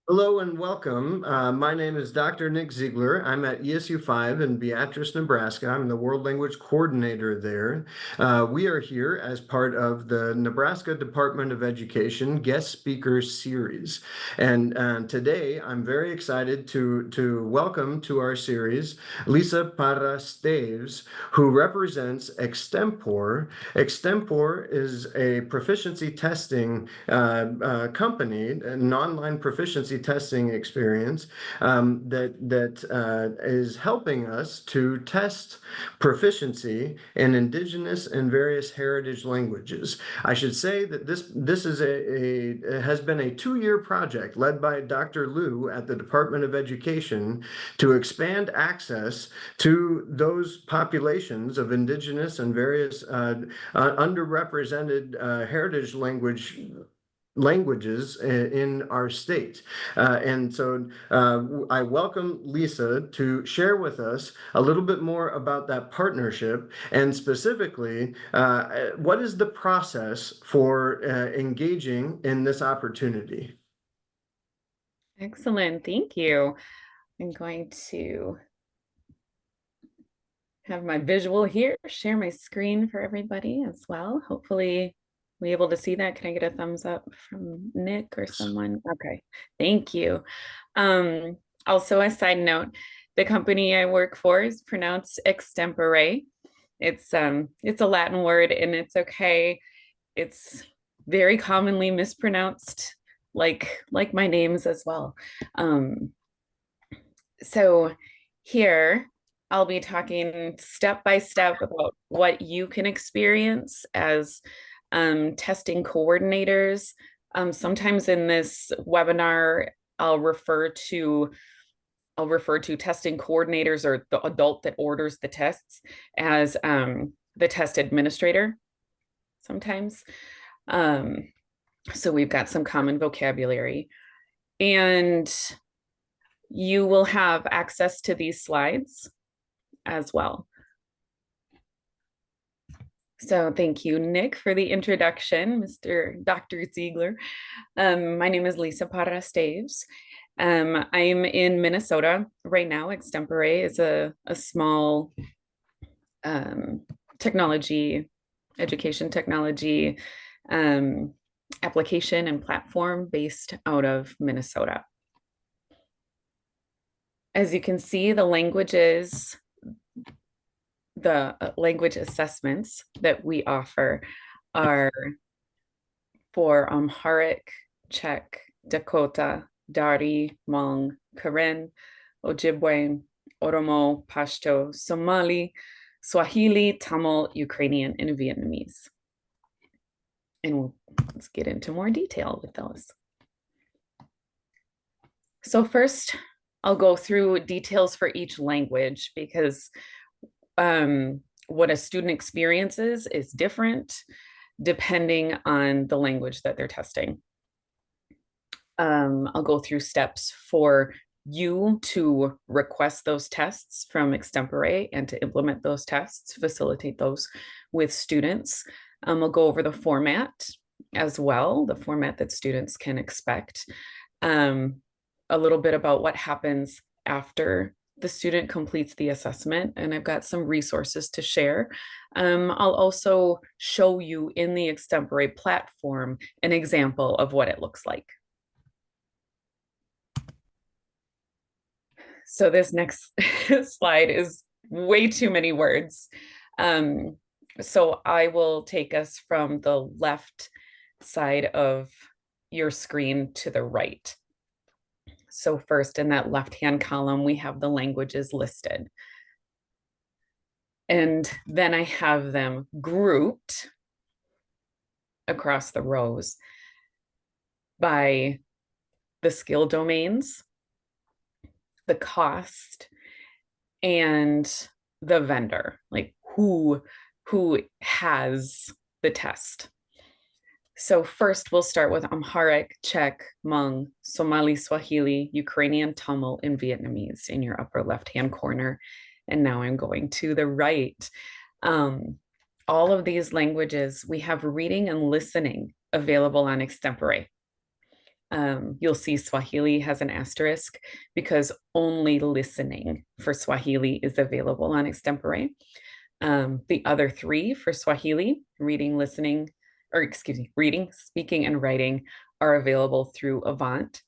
Hello and welcome. My name is Dr. Nick Ziegler. I'm at ESU 5 in Beatrice, Nebraska. I'm the World Language Coordinator there. We are here as part of the Nebraska Department of Education Guest Speaker Series. And today I'm very excited to welcome to our series Lisa Parastaves, who represents Extempore. Extempore is a proficiency testing company, an online proficiency testing experience that is helping us to test proficiency in indigenous and various heritage languages. I should say that this is has been a 2-year project led by Dr. Liu at the Department of Education to expand access to those populations of indigenous and various underrepresented heritage languages in our state. And so I welcome Lisa to share with us a little bit more about that partnership and specifically what is the process for engaging in this opportunity? Excellent. Thank you. I'm going to have my visual here, share my screen for everybody as well. Hopefully, we able to see that. Can I get a thumbs up from Nick or someone? Okay. Thank you. Um, Also, a side note, the company I work for is pronounced extempore. It's a Latin word and it's okay. It's very commonly mispronounced, like my names as well. Um, so here I'll be talking step by step about what you can experience as testing coordinators. Sometimes in this webinar, I'll refer to I'll refer to testing coordinators or the adult that orders the tests as the test administrator sometimes. Um, so we've got some common vocabulary. And you will have access to these slides as well. So thank you, Nick, for the introduction, Mr. Dr. Ziegler. My name is Lisa Parastaves. I'm in Minnesota right now. Extempore is a small technology, education technology application and platform based out of Minnesota. As you can see, the language assessments that we offer are for Amharic, Czech, Dakota, Dari, Hmong, Karen, Ojibwe, Oromo, Pashto, Somali, Swahili, Tamil, Ukrainian, and Vietnamese. And let's get into more detail with those. So first, I'll go through details for each language because what a student experiences is different depending on the language that they're testing. I'll go through steps for you to request those tests from Extempore and to implement those tests, facilitate those with students. We'll go over the format as well, the format that students can expect. A little bit about what happens after the student completes the assessment, and I've got some resources to share. I'll also show you in the Extempore platform an example of what it looks like. So this next slide is way too many words. So I will take us from the left side of your screen to the right. So first in that left-hand column, we have the languages listed. And then I have them grouped across the rows by the skill domains, the cost, and the vendor, like who has the test. So first we'll start with Amharic, Czech, Hmong, Somali, Swahili, Ukrainian, Tamil, and Vietnamese in your upper left-hand corner. And now I'm going to the right. All of these languages, we have reading and listening available on Extempore. You'll see Swahili has an asterisk because only listening for Swahili is available on Extempore. The other three for Swahili, reading, listening, or excuse me, reading, speaking, and writing are available through Avant,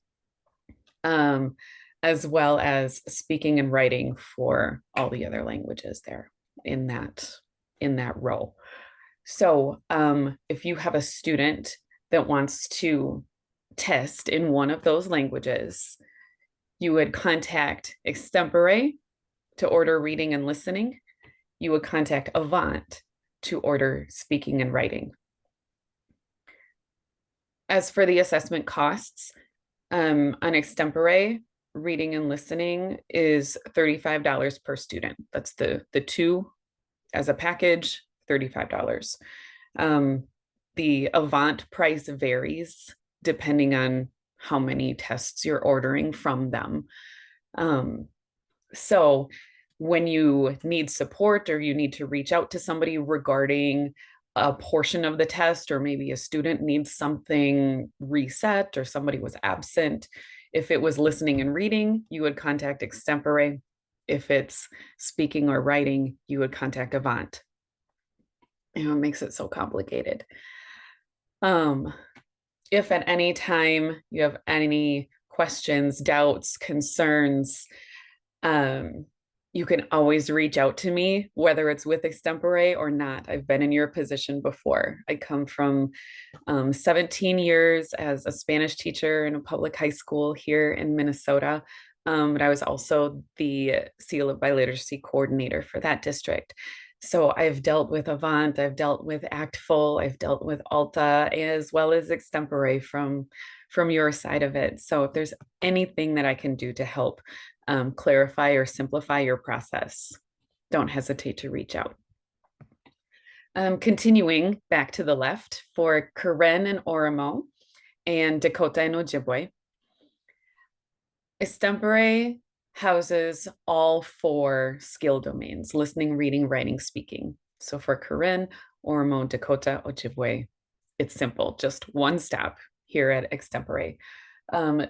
as well as speaking and writing for all the other languages there in that row. So if you have a student that wants to test in one of those languages, you would contact Extempore to order reading and listening. You would contact Avant to order speaking and writing. As for the assessment costs, on Extempore, reading and listening is $35 per student. That's the two as a package, $35. The Avant price varies depending on how many tests you're ordering from them. So when you need support or you need to reach out to somebody regarding a portion of the test, or maybe a student needs something reset or somebody was absent, if it was listening and reading, you would contact Extempore. If it's speaking or writing, you would contact Avant. It makes it so complicated. If at any time you have any questions, doubts, concerns, you can always reach out to me, whether it's with Extempore or not. I've been in your position before. I come from 17 years as a Spanish teacher in a public high school here in Minnesota. But I was also the Seal of Biliteracy coordinator for that district. So I've dealt with Avant, I've dealt with Actful, I've dealt with Alta, as well as Extempore from your side of it. So if there's anything that I can do to help clarify or simplify your process, don't hesitate to reach out. Continuing back to the left for Karen and Oromo and Dakota and Ojibwe, Extempore houses all 4 skill domains: listening, reading, writing, speaking. So for Karen, Oromo, Dakota, Ojibwe, it's simple, just one stop here at Extempore.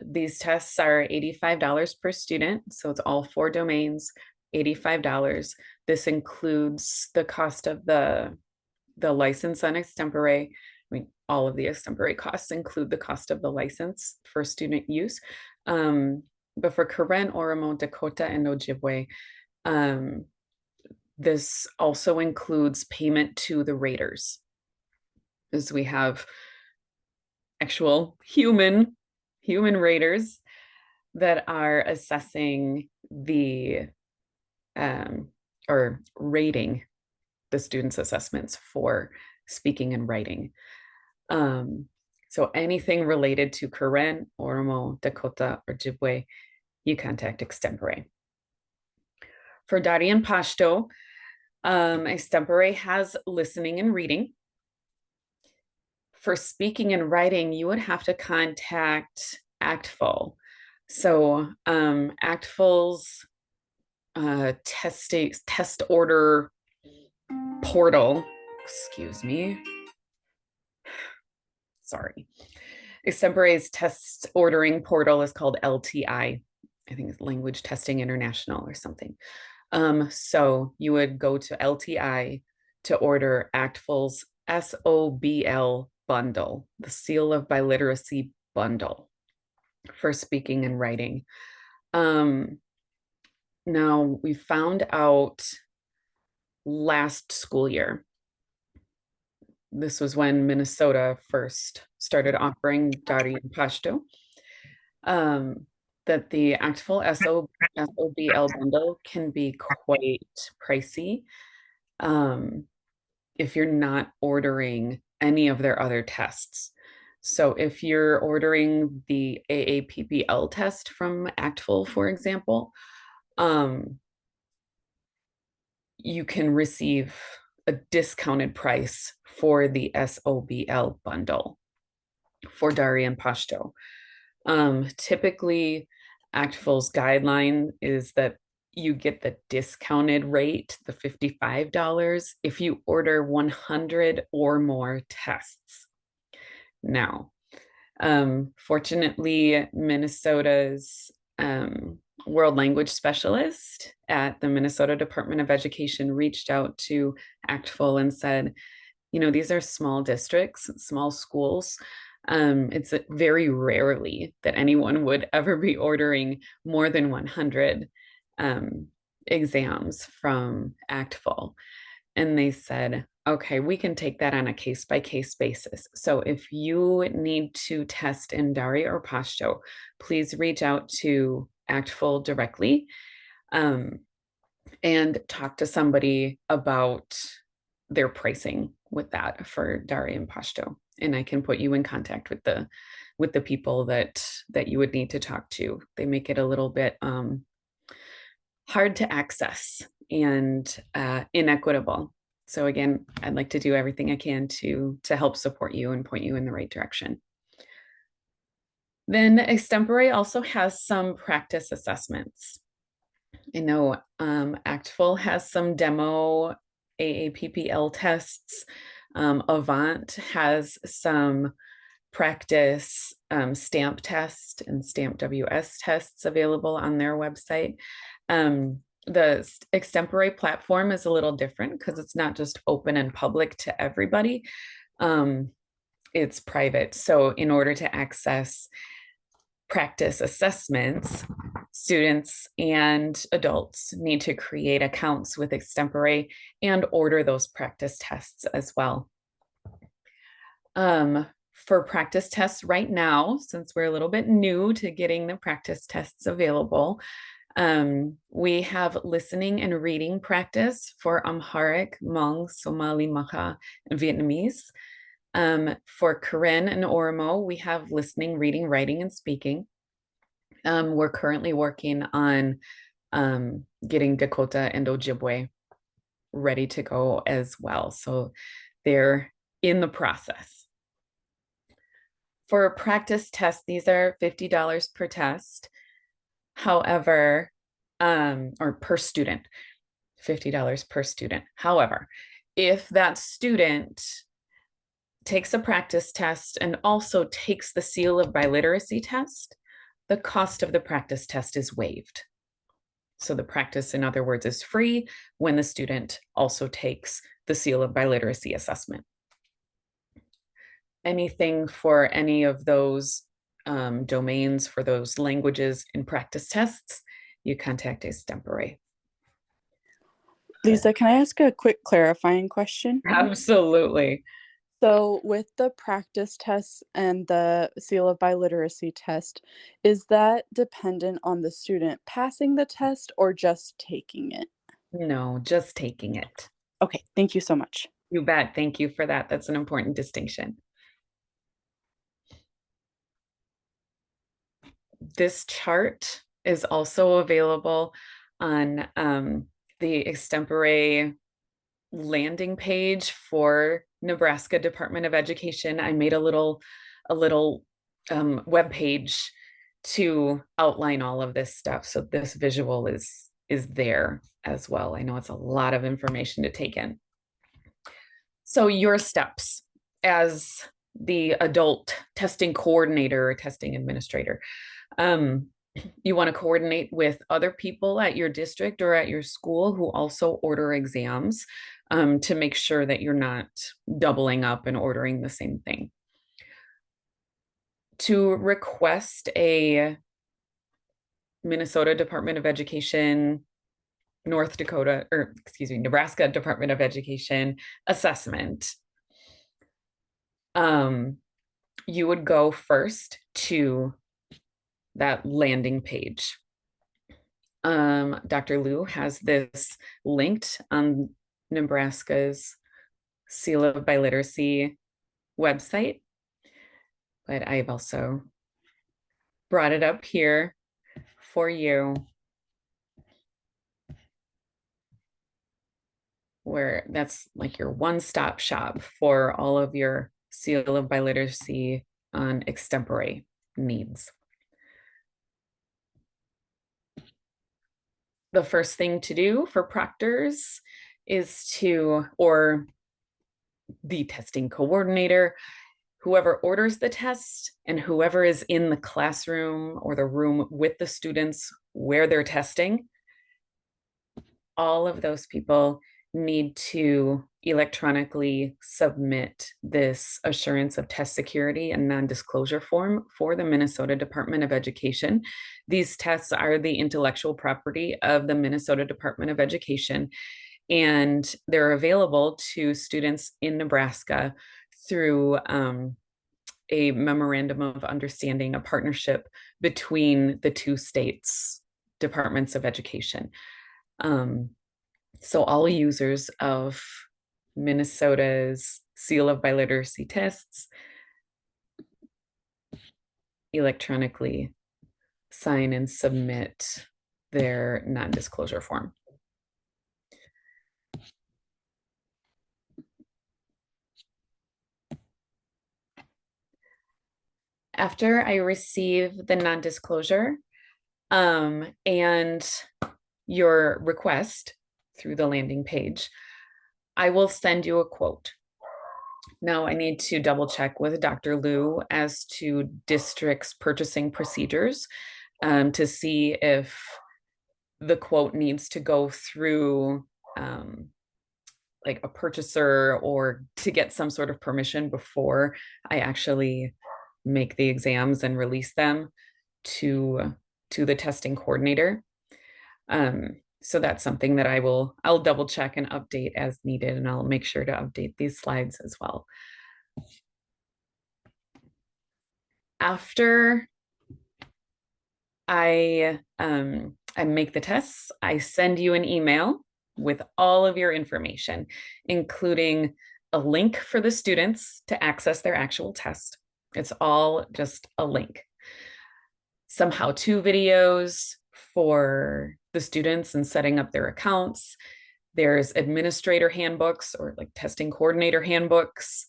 These tests are $85 per student, so it's all 4 domains, $85. This includes the cost of the license on Extempore. I mean, all of the Extempore costs include the cost of the license for student use. But for Karen, Oromo, Dakota, and Ojibwe, this also includes payment to the raters, as we have actual human raters that are assessing the or rating the students' assessments for speaking and writing. So anything related to Karen, Oromo, Dakota, or Ojibwe, you contact Extempore. For Dari and Pashto, Extempore has listening and reading. For speaking and writing, you would have to contact Actful. So Actful's test order portal, excuse me, sorry. Extempore's test ordering portal is called LTI. I think it's Language Testing International or something. So you would go to LTI to order Actful's SOBL bundle, the Seal of Biliteracy bundle for speaking and writing. Now we found out last school year, this was when Minnesota first started offering Dari and Pashto, that the Actful SOBL bundle can be quite pricey if you're not ordering any of their other tests. So if you're ordering the AAPPL test from Actful, for example, you can receive a discounted price for the SOBL bundle for Dari and Pashto. Typically, Actful's guideline is that you get the discounted rate, the $55, if you order 100 or more tests. Now, Fortunately, Minnesota's world language specialist at the Minnesota Department of Education reached out to ACTFL and said, you know, these are small districts, small schools. It's very rarely that anyone would ever be ordering more than 100 exams from ACTFL. And they said, okay, we can take that on a case by case basis. So if you need to test in Dari or Pashto, please reach out to ACTFL directly and talk to somebody about their pricing with that for Dari and Pashto. And I can put you in contact with the people that you would need to talk to. They make it a little bit hard to access and inequitable. So again, I'd like to do everything I can to help support you and point you in the right direction. Then Extempore also has some practice assessments. I know ACTFL has some demo AAPPL tests. Avant has some practice stamp test and stamp WS tests available on their website. The Extempore platform is a little different because it's not just open and public to everybody. It's private. So in order to access practice assessments, students and adults need to create accounts with Extempore and order those practice tests as well. For practice tests right now, since we're a little bit new to getting the practice tests available, we have listening and reading practice for Amharic, Hmong, Somali, Makah, and Vietnamese. For Karen and Oromo, we have listening, reading, writing, and speaking. We're currently working on getting Dakota and Ojibwe ready to go as well. So they're in the process. For a practice test, these are $50 per test. However, or per student, $50 per student. However, if that student takes a practice test and also takes the Seal of Biliteracy test, the cost of the practice test is waived. So the practice, in other words, is free when the student also takes the Seal of Biliteracy assessment. Anything for any of those domains, for those languages in practice tests, you contact Extempore. Lisa, can I ask a quick clarifying question? Absolutely. So with the practice tests and the Seal of Biliteracy test, is that dependent on the student passing the test or just taking it? No, just taking it. Okay, thank you so much. You bet. Thank you for that. That's an important distinction. This chart is also available on the Extempore landing page for Nebraska Department of Education. I made a little web page to outline all of this stuff. So this visual is there as well. I know it's a lot of information to take in. So your steps as the adult testing coordinator or testing administrator. You want to coordinate with other people at your district or at your school who also order exams to make sure that you're not doubling up and ordering the same thing. To request a Minnesota Department of Education, Nebraska Department of Education assessment, you would go first to that landing page. Dr. Liu has this linked on Nebraska's Seal of Biliteracy website, but I've also brought it up here for you, where that's like your one-stop shop for all of your Seal of Biliteracy on Extempore needs. The first thing to do for proctors is or the testing coordinator, whoever orders the test and whoever is in the classroom or the room with the students where they're testing, all of those people need to electronically submit this assurance of test security and non-disclosure form for the Minnesota Department of Education. These tests are the intellectual property of the Minnesota Department of Education, and they're available to students in Nebraska through a memorandum of understanding, a partnership between the two states' departments of education. So all users of Minnesota's Seal of Biliteracy tests electronically sign and submit their non-disclosure form. After I receive the non-disclosure and your request through the landing page, I will send you a quote. Now I need to double check with Dr. Liu as to district's purchasing procedures to see if the quote needs to go through like a purchaser or to get some sort of permission before I actually make the exams and release them to the testing coordinator. So that's something that I'll double check and update as needed, and I'll make sure to update these slides as well. After I make the tests, I send you an email with all of your information, including a link for the students to access their actual test. It's all just a link. Some how-to videos for the students and setting up their accounts. There's administrator handbooks or like testing coordinator handbooks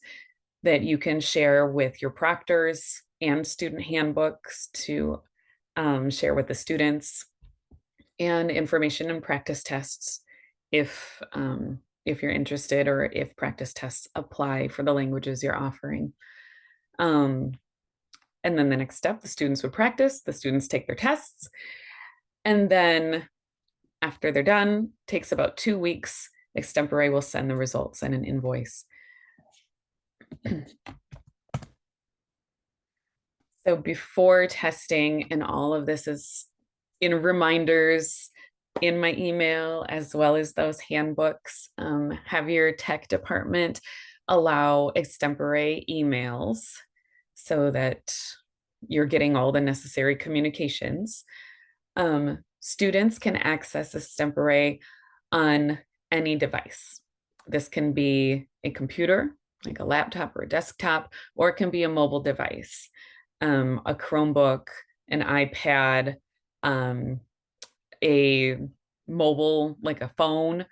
that you can share with your proctors, and student handbooks to share with the students, and information and practice tests if you're interested, or if practice tests apply for the languages you're offering. And then the next step, the students would practice, the students take their tests, and then after they're done, takes about 2 weeks, Extempore will send the results and an invoice. So before testing, and all of this is in reminders in my email, as well as those handbooks, have your tech department allow Extempore emails so that you're getting all the necessary communications. Students can access Extempore on any device. This can be a computer, like a laptop or a desktop, or it can be a mobile device, a Chromebook, an iPad, a mobile, like a phone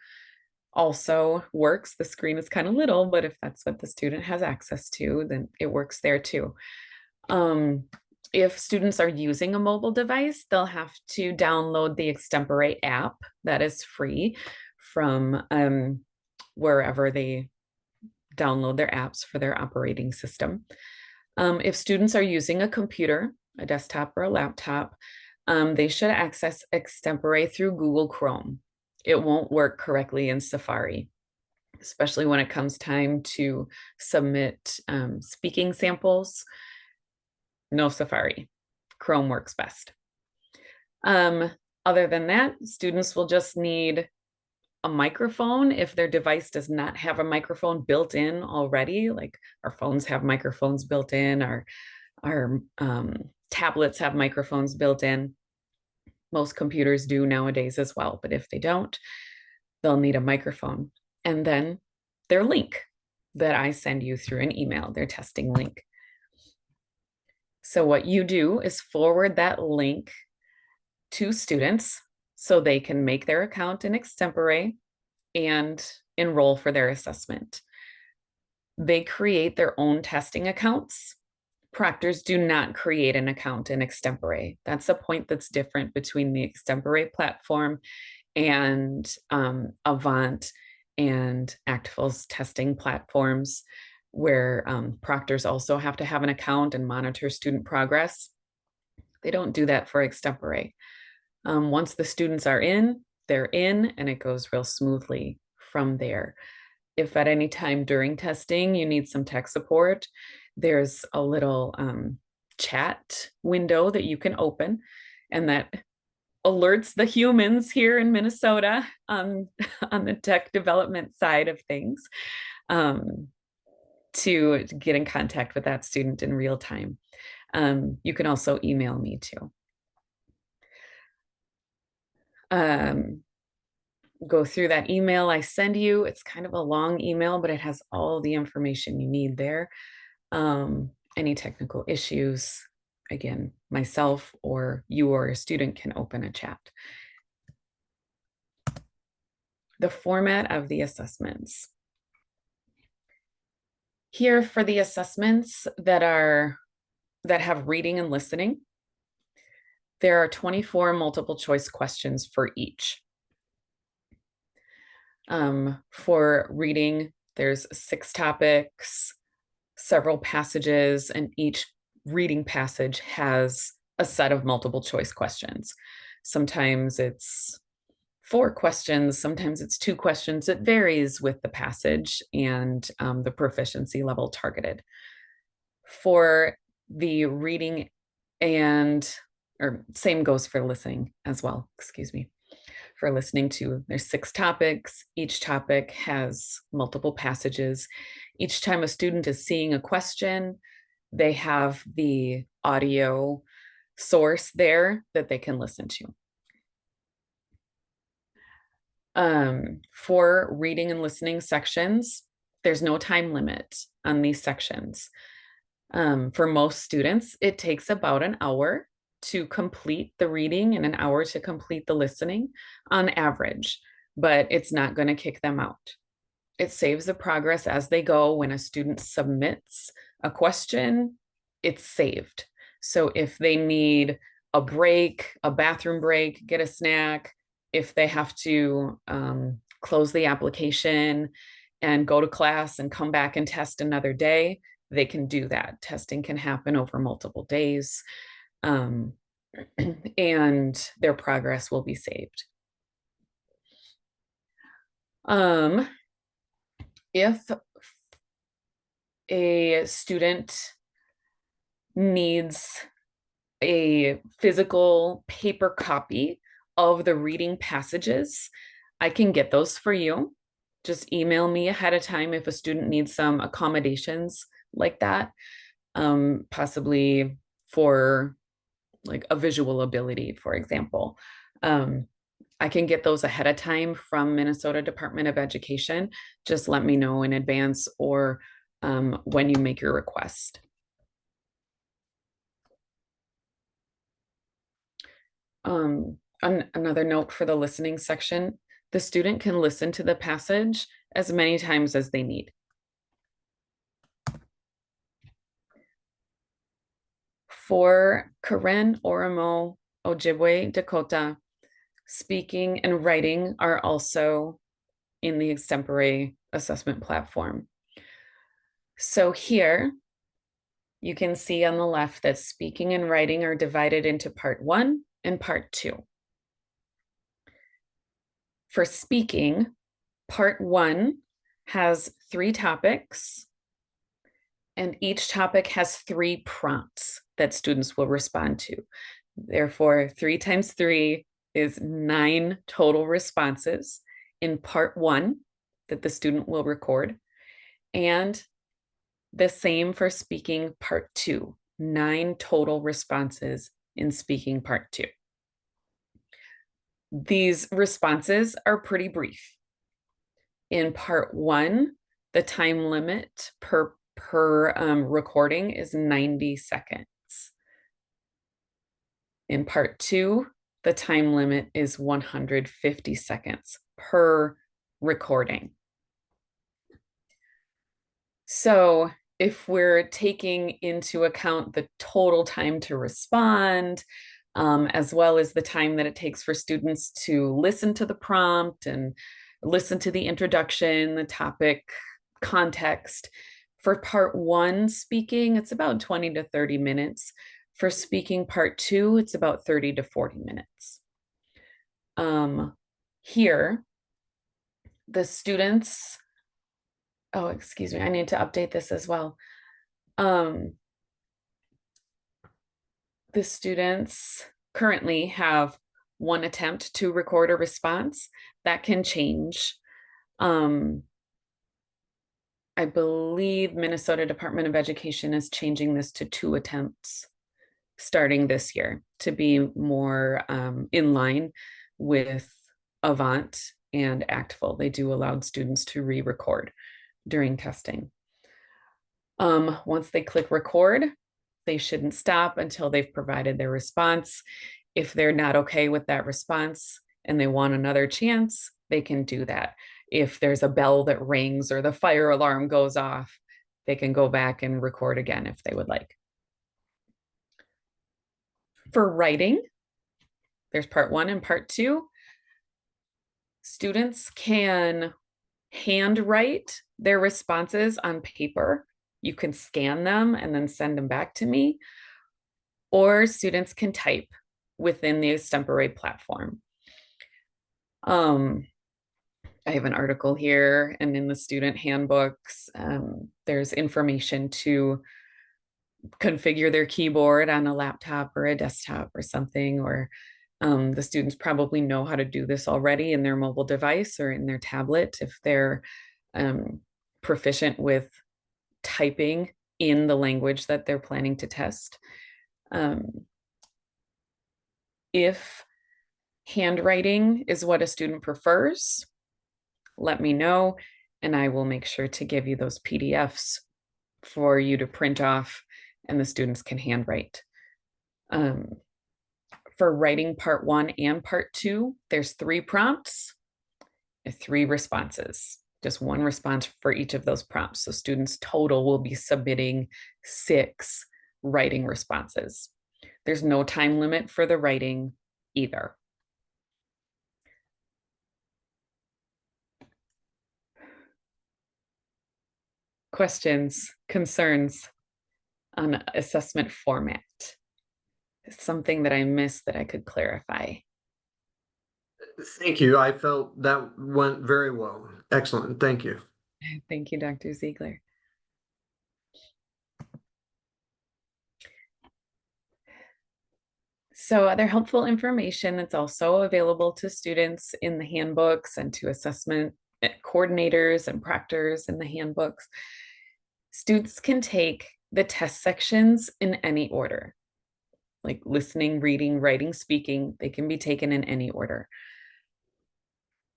also works. The screen is kind of little, but if that's what the student has access to, then it works there too. If students are using a mobile device, they'll have to download the Extempore app that is free from wherever they download their apps for their operating system. If students are using a computer, a desktop or a laptop, they should access Extempore through Google Chrome. It won't work correctly in Safari, especially when it comes time to submit speaking samples. No Safari. Chrome works best. Other than that, students will just need a microphone if their device does not have a microphone built in already. Like our phones have microphones built in, our tablets have microphones built in. Most computers do nowadays as well, but if they don't, they'll need a microphone. And then their link that I send you through an email, their testing link. So what you do is forward that link to students so they can make their account in Extempore and enroll for their assessment. They create their own testing accounts. Proctors do not create an account in Extempore. That's a point that's different between the Extempore platform and Avant and Actiful's testing platforms. where proctors also have to have an account and monitor student progress. They don't do that for Extempore. Once the students are in, they're in, and it goes real smoothly from there. If at any time during testing you need some tech support, there's a little chat window that you can open, and that alerts the humans here in Minnesota on the tech development side of things to get in contact with that student in real time. You can also email me too. Go through that email I send you. It's kind of a long email, but it has all the information you need there. Any technical issues, again, myself or you or a student can open a chat. The format of the assessments. Here for the assessments that have reading and listening, there are 24 multiple choice questions for each. For reading, there's 6 topics, several passages, and each reading passage has a set of multiple choice questions. Sometimes it's 4 questions, sometimes it's 2 questions. It varies with the passage and the proficiency level targeted. For the reading or same goes for listening as well, excuse me. For listening to, there's 6 topics. Each topic has multiple passages. Each time a student is seeing a question, they have the audio source there that they can listen to. For reading and listening sections, there's no time limit on these sections. For most students, it takes about an hour to complete the reading and an hour to complete the listening on average, but it's not going to kick them out. It saves the progress as they go. When a student submits a question, it's saved. So if they need a break, a bathroom break, get a snack, if they have to close the application and go to class and come back and test another day, they can do that. Testing can happen over multiple days, and their progress will be saved. If a student needs a physical paper copy of the reading passages, I can get those for you. Just email me ahead of time if a student needs some accommodations like that, possibly for like a visual ability, for example. I can get those ahead of time from Minnesota Department of Education. Just let me know in advance or when you make your request. Another note for the listening section, the student can listen to the passage as many times as they need. For Karen, Oromo, Ojibwe, Dakota, speaking and writing are also in the Extempore assessment platform. So here you can see on the left that speaking and writing are divided into part 1 and part 2. For speaking, part 1 has 3 topics, and each topic has 3 prompts that students will respond to. Therefore, 3 times 3 is 9 total responses in part 1 that the student will record, and the same for speaking part 2, 9 total responses in speaking part 2. These responses are pretty brief. In part 1, the time limit per recording is 90 seconds. In part 2, the time limit is 150 seconds per recording. So if we're taking into account the total time to respond, as well as the time that it takes for students to listen to the prompt and listen to the introduction, the topic, context, For part 1 speaking, it's about 20 to 30 minutes. For speaking part 2, it's about 30 to 40 minutes. Here, the students, oh, excuse me, I need to update this as well. The students currently have 1 attempt to record a response. That can change. I believe Minnesota Department of Education is changing this to 2 attempts starting this year to be more in line with Avant and Actful. They do allow students to re-record during testing. Once they click record, they shouldn't stop until they've provided their response. If they're not okay with that response and they want another chance, they can do that. If there's a bell that rings or the fire alarm goes off, they can go back and record again if they would like. For writing, there's part 1 and part 2. Students can handwrite their responses on paper. You can scan them and then send them back to me, or students can type within the Extempore platform. I have an article here, and in the student handbooks, there's information to configure their keyboard on a laptop or a desktop or something, or the students probably know how to do this already in their mobile device or in their tablet if they're proficient with typing in the language that they're planning to test. If handwriting is what a student prefers, let me know, and I will make sure to give you those PDFs for you to print off and the students can handwrite. For writing part 1 and part 2, there's 3 prompts, 3 responses, just 1 response for each of those prompts. So students total will be submitting 6 writing responses. There's no time limit for the writing either. Questions, concerns on assessment format? Something that I missed that I could clarify? Thank you. I felt that went very well. Excellent. Thank you. Thank you, Dr. Ziegler. So other helpful information that's also available to students in the handbooks and to assessment coordinators and proctors in the handbooks. Students can take the test sections in any order, like listening, reading, writing, speaking. They can be taken in any order.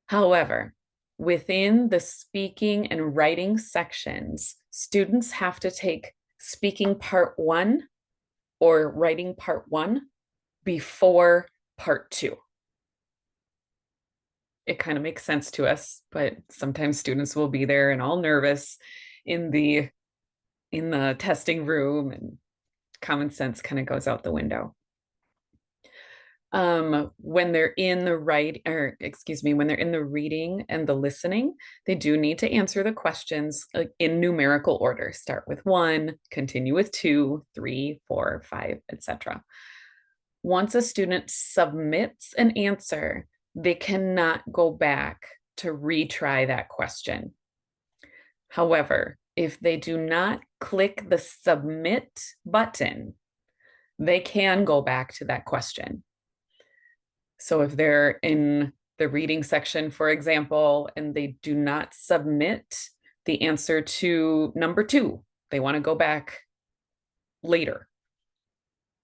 However, within the speaking and writing sections, students have to take speaking part 1 or writing part 1 before part 2. It kind of makes sense to us, but sometimes students will be there and all nervous in the testing room, and common sense kind of goes out the window. When they're in the when they're in the reading and the listening, they do need to answer the questions in numerical order. Start with 1, continue with 2, 3, 4, 5, etc. Once a student submits an answer, they cannot go back to retry that question. However, if they do not click the submit button, they can go back to that question. So if they're in the reading section, for example, and they do not submit the answer to number 2, they want to go back later,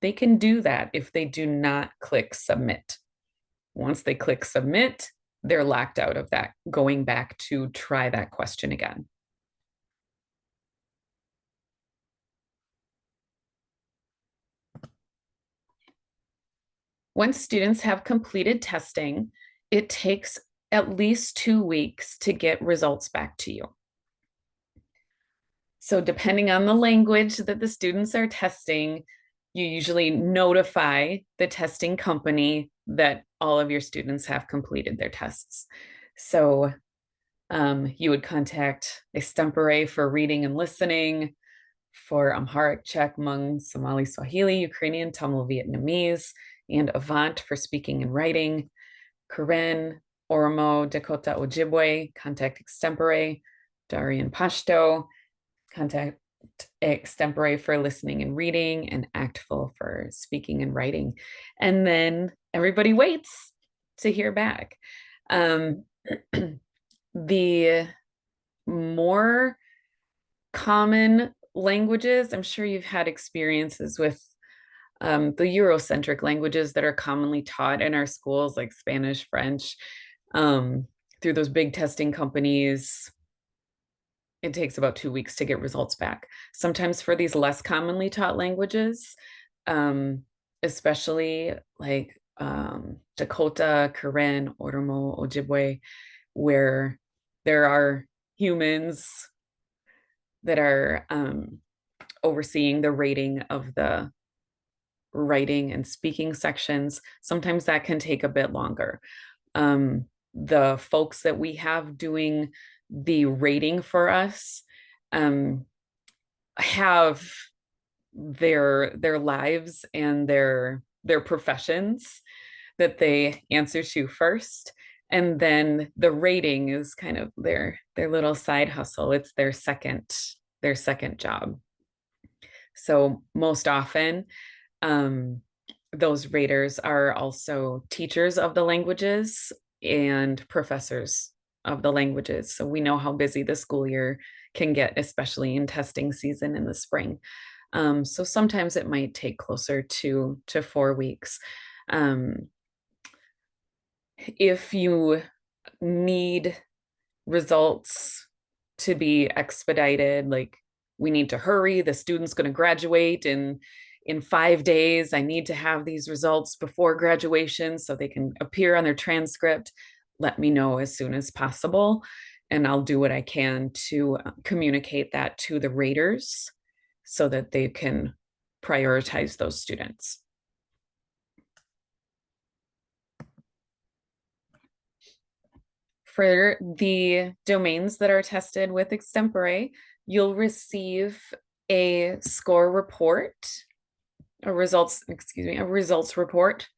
they can do that if they do not click submit. Once they click submit, they're locked out of that, going back to try that question again. Once students have completed testing, it takes at least 2 weeks to get results back to you. So depending on the language that the students are testing, you usually notify the testing company that all of your students have completed their tests. So You would contact Extempore for reading and listening, for Amharic, Czech, Hmong, Somali, Swahili, Ukrainian, Tamil, Vietnamese, and Avant for speaking and writing. Karen, Oromo, Dakota, Ojibwe, contact Extempore. Darien, Pashto, contact Extempore for listening and reading, and Actful for speaking and writing. And then everybody waits to hear back. The more common languages, I'm sure you've had experiences with the Eurocentric languages that are commonly taught in our schools, like Spanish, French, through those big testing companies. It takes about 2 weeks to get results back. Sometimes for these less commonly taught languages, especially like Dakota, Karen, Oromo, Ojibwe, where there are humans that are overseeing the rating of the writing and speaking sections, sometimes that can take a bit longer. The folks that we have doing the rating for us have their lives and their professions that they answer to first, and then the rating is kind of their little side hustle. It's their second job. So most often those raters are also teachers of the languages and professors of the languages. So we know how busy the school year can get, especially in testing season in the spring. So sometimes it might take closer to 4 weeks. If you need results to be expedited, like we need to hurry, the student's going to graduate in 5 days, I need to have these results before graduation so they can appear on their transcript, let me know as soon as possible, and I'll do what I can to communicate that to the raters so that they can prioritize those students. For the domains that are tested with Extempore, you'll receive a score report, a results report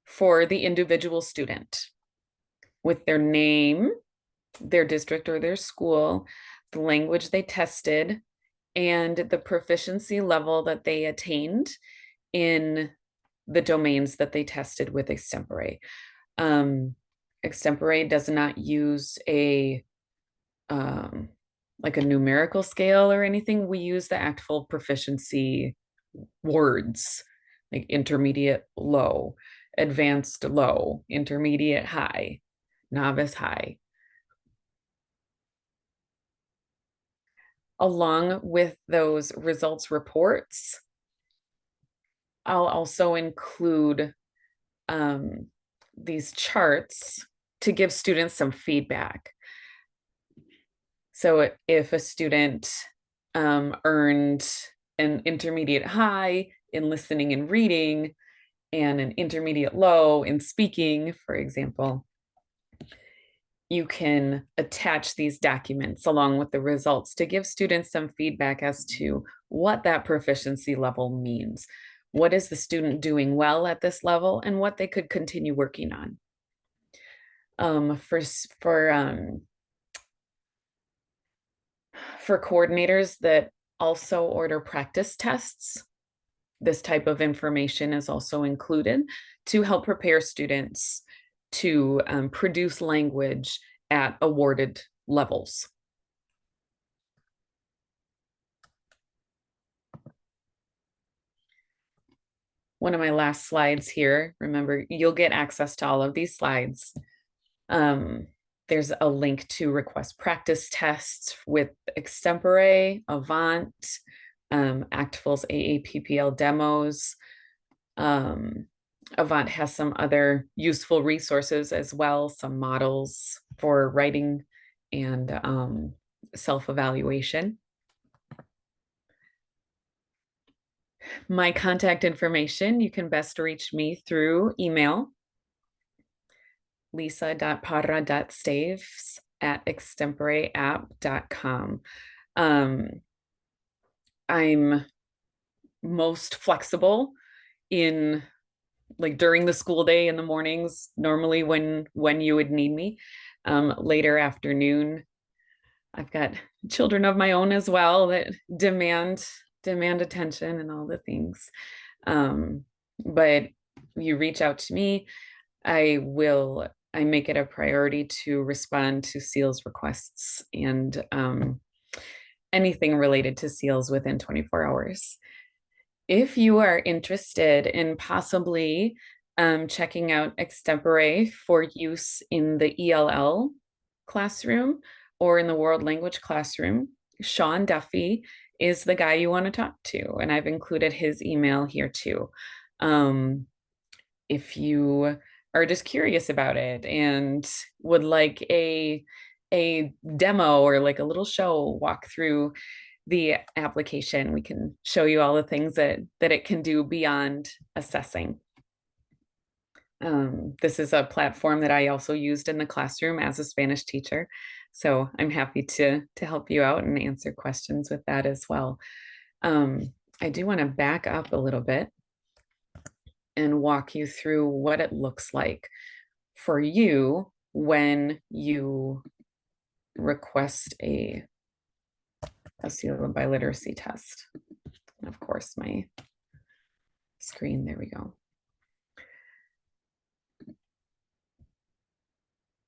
for the individual student with their name, their district or their school, the language they tested, and the proficiency level that they attained in the domains that they tested with Extempore. Extempore does not use a like a numerical scale or anything. We use the Actful proficiency words, like intermediate low, advanced low, intermediate high, novice high. Along with those results reports, I'll also include these charts to give students some feedback. So if a student earned an intermediate high in listening and reading and an intermediate low in speaking, for example, you can attach these documents along with the results to give students some feedback as to what that proficiency level means. What is the student doing well at this level and what they could continue working on? For coordinators that also order practice tests, this type of information is also included to help prepare students to produce language at awarded levels. One of my last slides here, remember, you'll get access to all of these slides. There's a link to request practice tests with Extempore, Avant, Actful's AAPPL demos. Avant has some other useful resources as well, some models for writing and self-evaluation. My contact information, you can best reach me through email, lisa.parra.staves extemporeapp.com. I'm most flexible in like during the school day in the mornings, normally when you would need me. Later afternoon, I've got children of my own as well that demand attention and all the things. But you reach out to me, I make it a priority to respond to SEALs requests and anything related to SEALs within 24 hours. If you are interested in possibly checking out Extempore for use in the ELL classroom or in the world language classroom, Sean Duffy is the guy you want to talk to. And I've included his email here too. If you are just curious about it and would like a demo or like a little show walk through the application, we can show you all the things that it can do beyond assessing. This is a platform that I also used in the classroom as a Spanish teacher. So I'm happy to help you out and answer questions with that as well. I do want to back up a little bit and walk you through what it looks like for you when you request a Seal of Biliteracy test. And of course, my screen, there we go.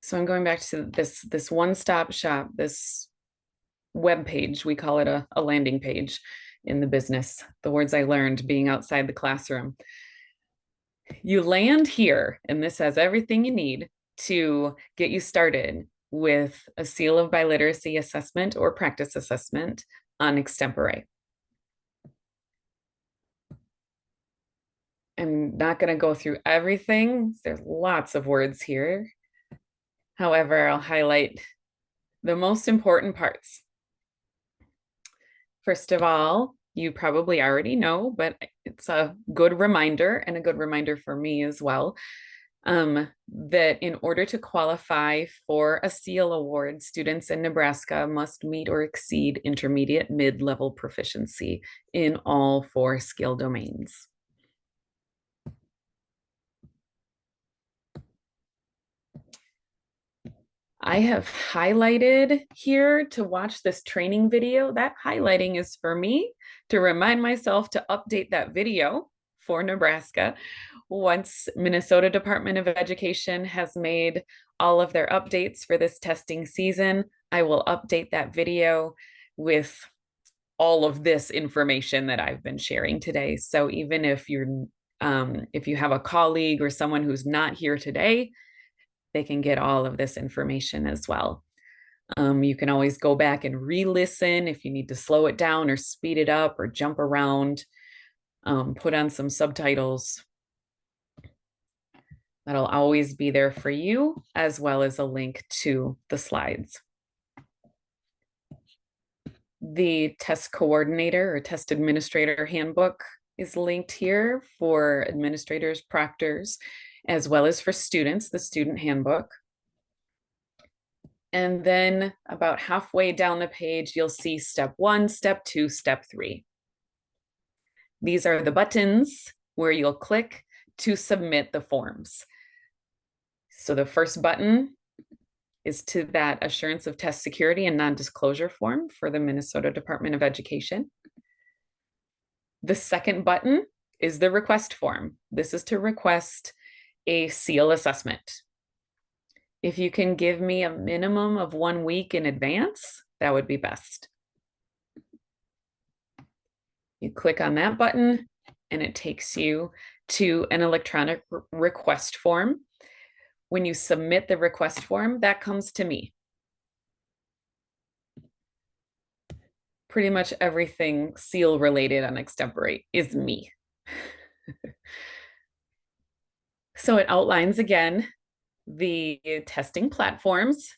So I'm going back to this one-stop shop, this web page. We call it a landing page in the business. The words I learned being outside the classroom. You land here, and this has everything you need to get you started with a Seal of Biliteracy assessment or practice assessment on Extempore. I'm not going to go through everything. There's lots of words here. However, I'll highlight the most important parts. First of all, you probably already know, but it's a good reminder and a good reminder for me as well, that in order to qualify for a SEAL award, students in Nebraska must meet or exceed intermediate mid-level proficiency in all 4 skill domains. I have highlighted here to watch this training video. That highlighting is for me to remind myself to update that video for Nebraska. Once Minnesota Department of Education has made all of their updates for this testing season, I will update that video with all of this information that I've been sharing today. So even if you have a colleague or someone who's not here today, they can get all of this information as well. You can always go back and re-listen if you need to slow it down or speed it up or jump around, put on some subtitles. That'll always be there for you, as well as a link to the slides. The test coordinator or test administrator handbook is linked here for administrators, proctors, as well as for students, the student handbook. And then about halfway down the page, you'll see step 1, step 2, step 3. These are the buttons where you'll click to submit the forms. So the first button is to that assurance of test security and non-disclosure form for the Minnesota Department of Education. The second button is the request form. This is to request a SEAL assessment. If you can give me a minimum of 1 week in advance, that would be best. You click on that button and it takes you to an electronic request form. When you submit the request form, that comes to me. Pretty much everything SEAL related on Extempore is me. So it outlines again the testing platforms.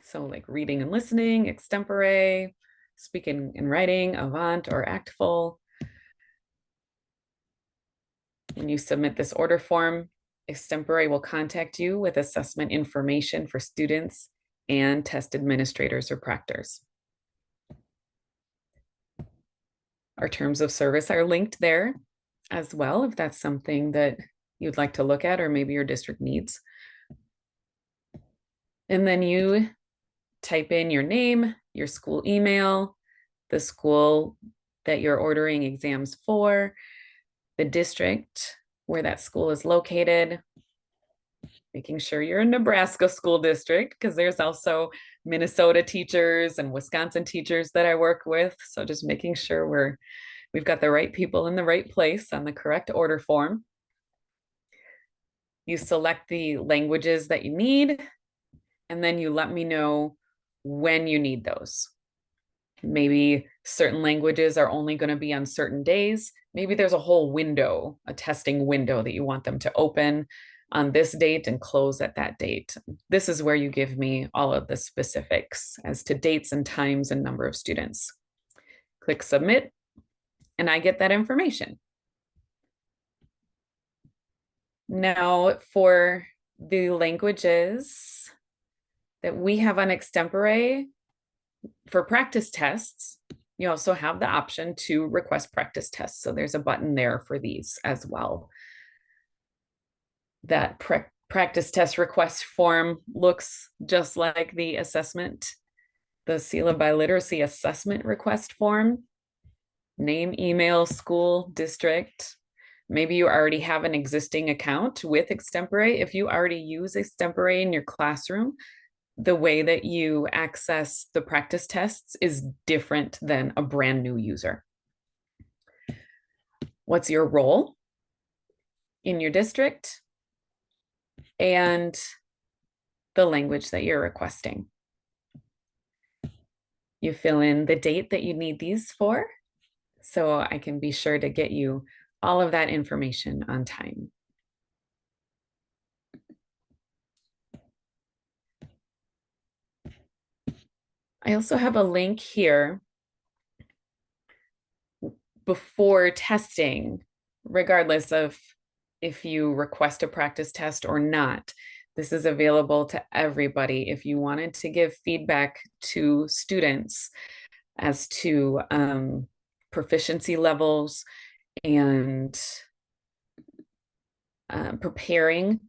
So like reading and listening, Extempore, speaking and writing, Avant or Actful. When you submit this order form, Extempore will contact you with assessment information for students and test administrators or proctors. Our terms of service are linked there as well, if that's something that you'd like to look at or maybe your district needs. And then you type in your name, your school email, the school that you're ordering exams for, the district where that school is located, making sure you're a Nebraska school district, because there's also Minnesota teachers and Wisconsin teachers that I work with. So just making sure we've got the right people in the right place on the correct order form. You select the languages that you need, and then you let me know when you need those. Maybe certain languages are only going to be on certain days. Maybe there's a whole window, a testing window that you want them to open on this date and close at that date. This is where you give me all of the specifics as to dates and times and number of students. Click submit, and I get that information. Now, for the languages that we have on Extempore, for practice tests, you also have the option to request practice tests. So there's a button there for these as well. That practice test request form looks just like the assessment, the Seal of Biliteracy assessment request form. Name, email, school, district. Maybe you already have an existing account with Extempore. If you already use Extempore in your classroom, the way that you access the practice tests is different than a brand new user. What's your role in your district and the language that you're requesting? You fill in the date that you need these for, so I can be sure to get you all of that information on time. I also have a link here before testing, regardless of if you request a practice test or not. This is available to everybody if you wanted to give feedback to students as to proficiency levels and preparing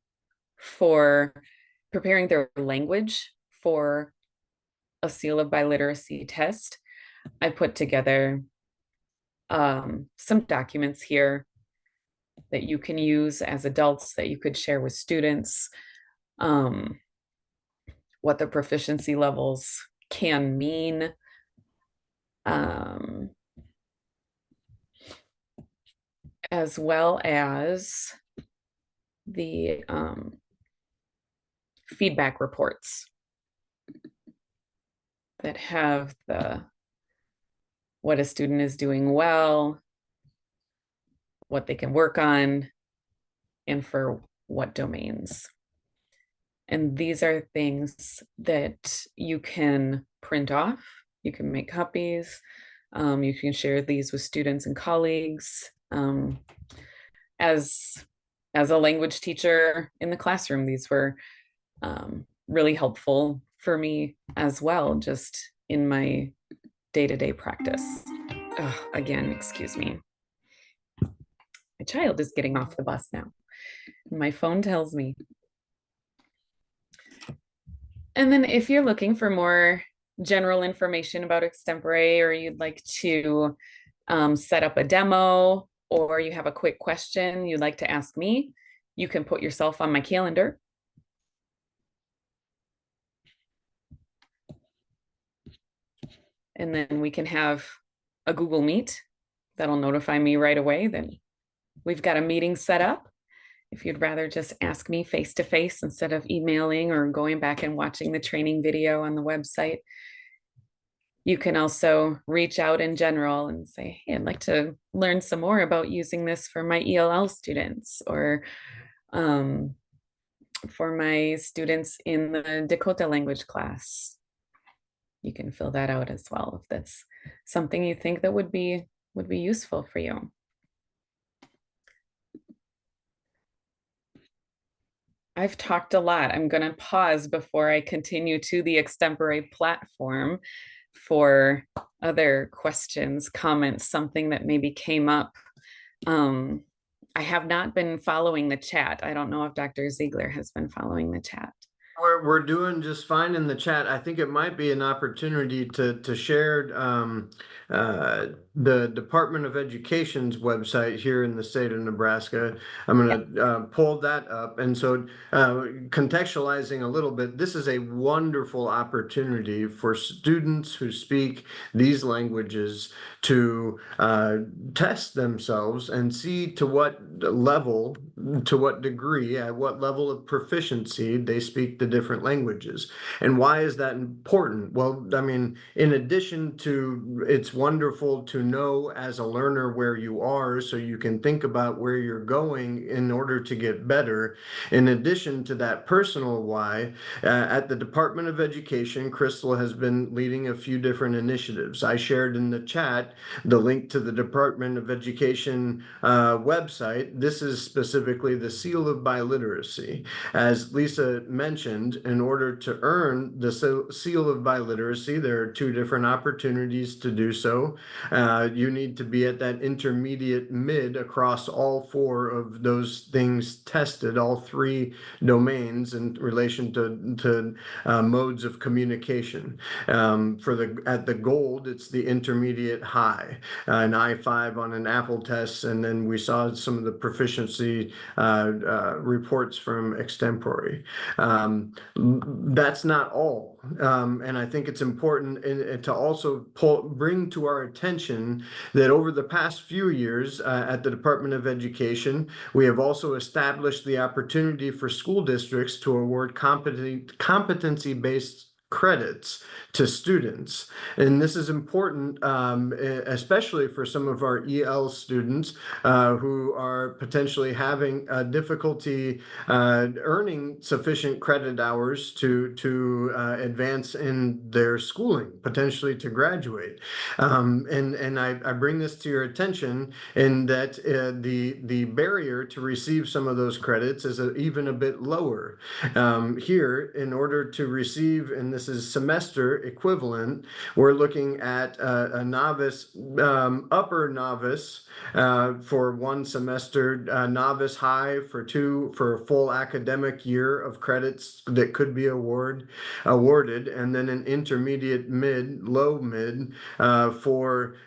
their language for a Seal of Biliteracy test. I put together some documents here that you can use as adults that you could share with students, what the proficiency levels can mean, as well as the feedback reports that have what a student is doing well, what they can work on, and for what domains. And these are things that you can print off, you can make copies, you can share these with students and colleagues. As a language teacher in the classroom, these were really helpful for me as well, just in my day-to-day practice. Again, excuse me. My child is getting off the bus now. My phone tells me. And then if you're looking for more general information about Extempore, or you'd like to set up a demo, or you have a quick question you'd like to ask me, you can put yourself on my calendar. And then we can have a Google Meet that'll notify me right away that we've got a meeting set up. If you'd rather just ask me face to face instead of emailing or going back and watching the training video on the website, you can also reach out in general and say, hey, I'd like to learn some more about using this for my ELL students, or for my students in the Dakota language class. You can fill that out as well if that's something you think that would be useful for you. I've talked a lot. I'm going to pause before I continue to the Extempore platform for other questions, comments, something that maybe came up. Um, I have not been following the chat. I don't know if Dr. Ziegler has been following the chat. We're doing just fine in the chat. I think it might be an opportunity to share the Department of Education's website here in the state of Nebraska. I'm going to pull that up. And so contextualizing a little bit, this is a wonderful opportunity for students who speak these languages to test themselves and see to what level, to what degree, at what level of proficiency they speak the different languages. And why is that important? Well, I mean, in addition to it's wonderful to know as a learner where you are so you can think about where you're going in order to get better. In addition to that personal why, at the Department of Education, Crystal has been leading a few different initiatives. I shared in the chat the link to the Department of Education website. This is specifically the Seal of Biliteracy. As Lisa mentioned, in order to earn the Seal of Biliteracy, there are two different opportunities to do so. You need to be at that intermediate mid across all four of those things tested, all three domains in relation to modes of communication. At the gold, it's the intermediate high, an I-5 on an Apple test, and then we saw some of the proficiency reports from Extempore. That's not all. And I think it's important to also bring to our attention that over the past few years at the Department of Education, we have also established the opportunity for school districts to award competency-based credits to students. And this is important, especially for some of our EL students who are potentially having difficulty earning sufficient credit hours to advance in their schooling, potentially to graduate. And I bring this to your attention in that the barrier to receive some of those credits is even a bit lower. Here, in order to receive, and this is semester equivalent, we're looking at a novice, upper novice for one semester, novice high for two, for a full academic year of credits that could be awarded, and then an intermediate mid, low mid for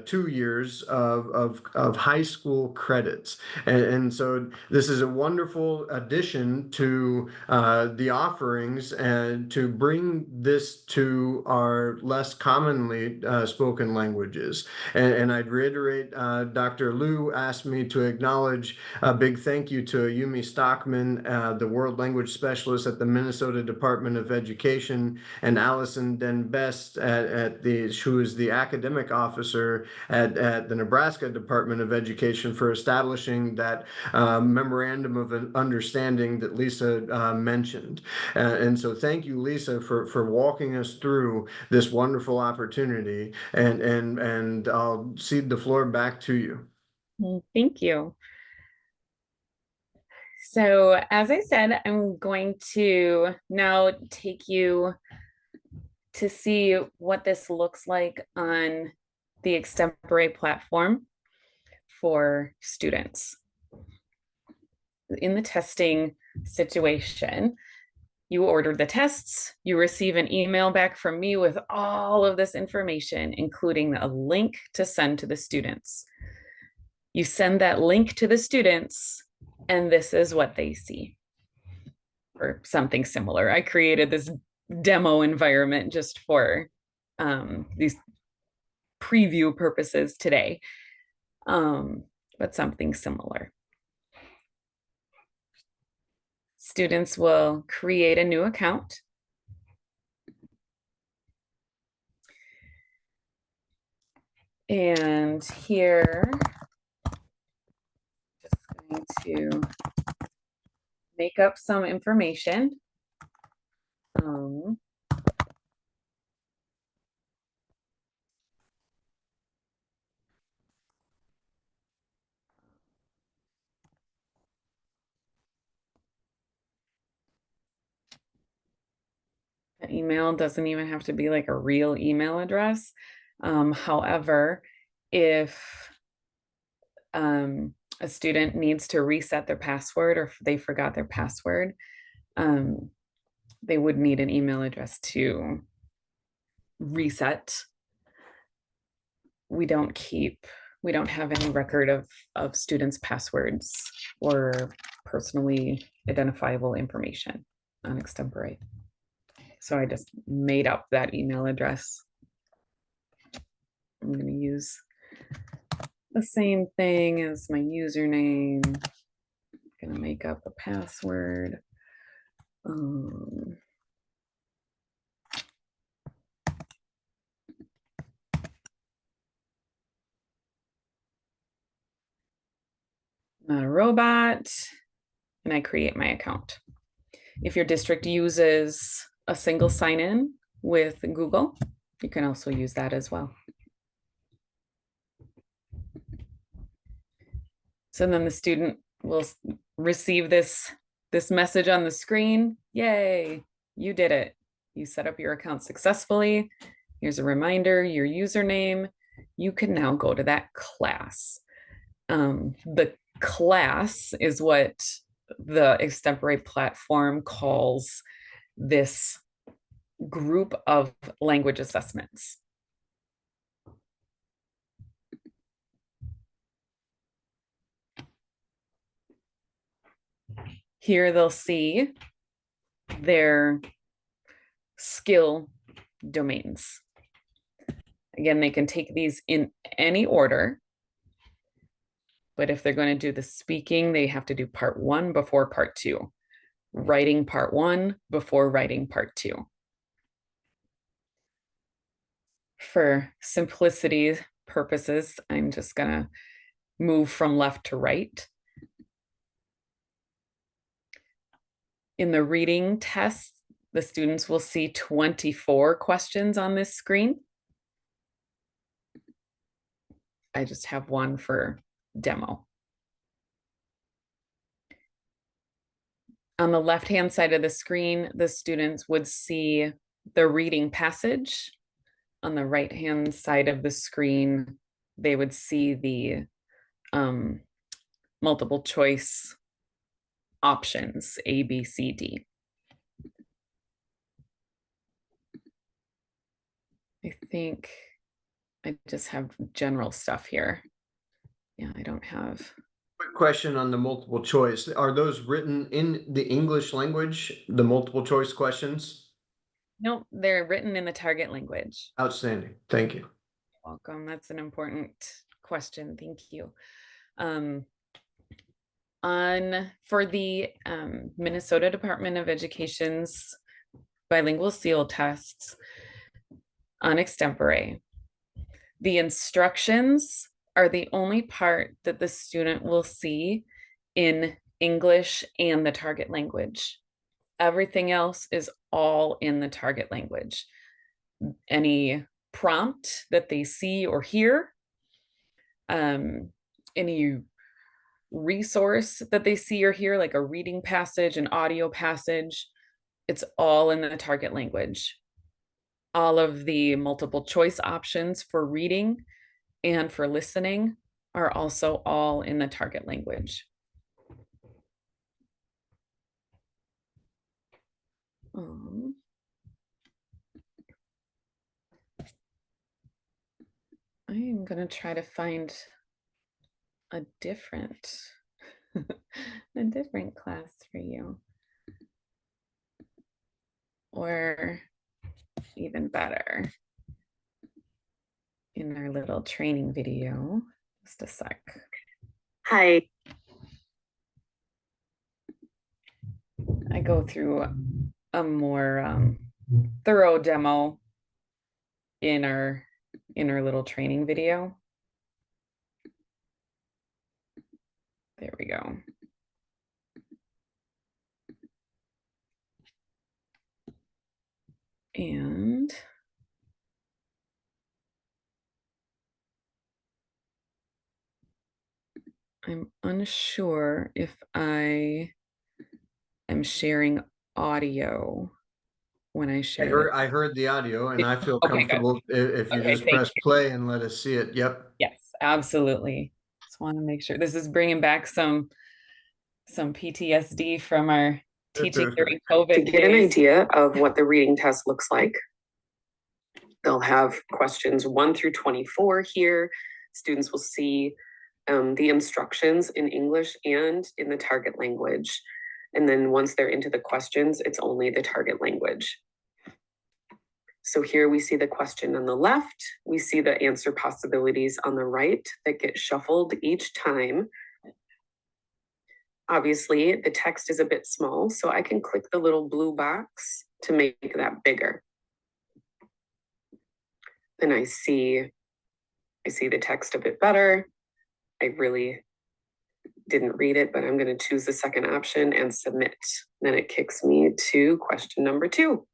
2 years of high school credits. And so this is a wonderful addition to the offerings and to bring this to our less commonly spoken languages. And I'd reiterate, Dr. Liu asked me to acknowledge a big thank you to Yumi Stockman, the World Language Specialist at the Minnesota Department of Education, and Allison Den Best who is the academic officer at the Nebraska Department of Education, for establishing that memorandum of understanding that Lisa mentioned. And so thank you, Lisa, for walking us through this wonderful opportunity. And I'll cede the floor back to you. Thank you. So as I said, I'm going to now take you to see what this looks like on the Extempore platform for students. In the testing situation, you ordered the tests, you receive an email back from me with all of this information, including a link to send to the students. You send that link to the students, and this is what they see, or something similar. I created this demo environment just for these preview purposes today, but something similar. Students will create a new account. And here, just going to make up some information. that email doesn't even have to be like a real email address. However, if a student needs to reset their password or if they forgot their password, they would need an email address to reset. We don't have any record of students' passwords or personally identifiable information on Extempore. So I just made up that email address. I'm going to use the same thing as my username. I'm going to make up a password. Not a robot. And I create my account. If your district uses a single sign-in with Google, you can also use that as well. So then the student will receive this message on the screen. Yay, you did it. You set up your account successfully. Here's a reminder, your username. You can now go to that class. The class is what the Extempore platform calls this group of language assessments. Here they'll see their skill domains. Again, they can take these in any order, but if they're going to do the speaking, they have to do part 1 before part 2. Writing part 1 before writing part 2. For simplicity purposes, I'm just gonna move from left to right. In the reading test, the students will see 24 questions on this screen. I just have one for demo. On the left-hand side of the screen, the students would see the reading passage. On the right-hand side of the screen, they would see the multiple choice options, A, B, C, D. I think I just have general stuff here. Yeah, I don't have. Quick question on the multiple choice. Are those written in the English language, the multiple choice questions? Nope, they're written in the target language. Outstanding. Thank you. Welcome. That's an important question. Thank you. For the Minnesota Department of Education's bilingual seal tests on Extempore, the instructions are the only part that the student will see in English and the target language. Everything else is all in the target language. Any prompt that they see or hear, any resource that they see or hear, like a reading passage, an audio passage, it's all in the target language. All of the multiple choice options for reading and for listening are also all in the target language. I am going to try to find a different class for you. Or even better, in our little training video. Just a sec. Hi. I go through a more thorough demo in our little training video. There we go. And I'm unsure if I am sharing audio when I share it? I heard the audio, and I feel Okay, good. comfortable if you Okay, just thank press you. play and let us see it. Yep. Yes, absolutely. Just want to make sure. This is bringing back some PTSD from our teaching during COVID To get an days. idea of what the reading test looks like, they'll have questions 1 through 24 here. Students will see the instructions in English and in the target language. And then once they're into the questions, it's only the target language. So here we see the question on the left. We see the answer possibilities on the right that get shuffled each time. Obviously, the text is a bit small, so I can click the little blue box to make that bigger. Then I see the text a bit better. I really didn't read it, but I'm going to choose the second option and submit. Then it kicks me to question number 2.